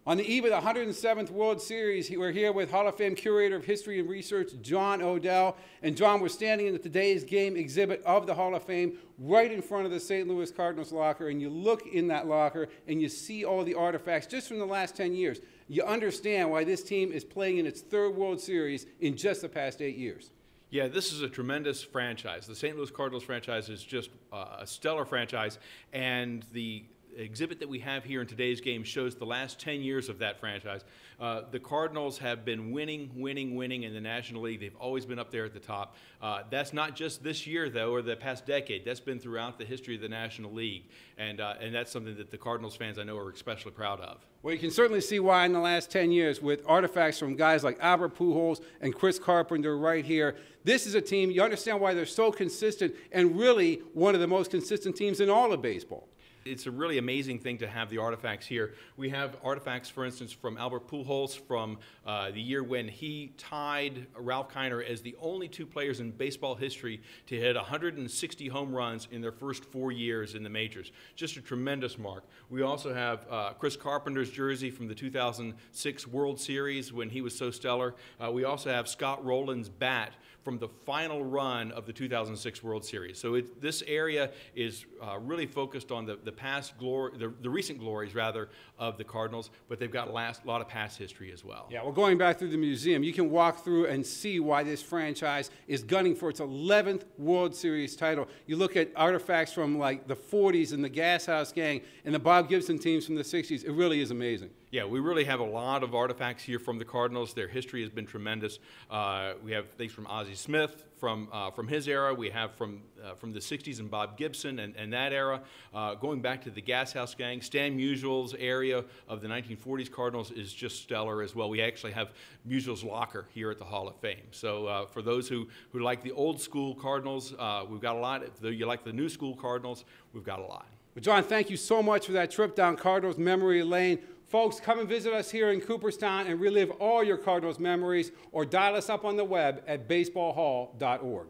On the eve of the 107th World Series, we're here with Hall of Fame Curator of History and Research, John Odell. And John, we're standing in the Today's Game exhibit of the Hall of Fame right in front of the St. Louis Cardinals locker. And you look in that locker and you see all the artifacts just from the last 10 years. You understand why this team is playing in its third World Series in just the past 8 years. Yeah, this is a tremendous franchise. The St. Louis Cardinals franchise is just a stellar franchise, and the exhibit that we have here in today's game shows the last 10 years of that franchise. The Cardinals have been winning in the National League. They've always been up there at the top. That's not just this year, though, or the past decade. That's been throughout the history of the National League, and that's something that the Cardinals fans I know are especially proud of. Well, you can certainly see why in the last 10 years with artifacts from guys like Albert Pujols and Chris Carpenter right here. This is a team, you understand why they're so consistent and really one of the most consistent teams in all of baseball. It's a really amazing thing to have the artifacts here. We have artifacts, for instance, from Albert Pujols from the year when he tied Ralph Kiner as the only two players in baseball history to hit 160 home runs in their first 4 years in the majors. Just a tremendous mark. We also have Chris Carpenter's jersey from the 2006 World Series when he was so stellar. We also have Scott Rowland's bat from the final run of the 2006 World Series. So this area is really focused on the past glory, the recent glories rather, of the Cardinals, but they've got a lot of past history as well. Yeah, well, going back through the museum, you can walk through and see why this franchise is gunning for its 11th World Series title. You look at artifacts from like the 40s and the Gas House Gang and the Bob Gibson teams from the 60s. It really is amazing. Yeah, we really have a lot of artifacts here from the Cardinals. Their history has been tremendous. We have things from Ozzie Smith from his era. We have from the 60s and Bob Gibson and that era. Going back to the Gas House Gang, Stan Musial's area of the 1940s Cardinals is just stellar as well. We actually have Musial's locker here at the Hall of Fame. So for those who like the old school Cardinals, we've got a lot. If you like the new school Cardinals, we've got a lot. Well, John, thank you so much for that trip down Cardinals memory lane. Folks, come and visit us here in Cooperstown and relive all your Cardinals memories, or dial us up on the web at baseballhall.org.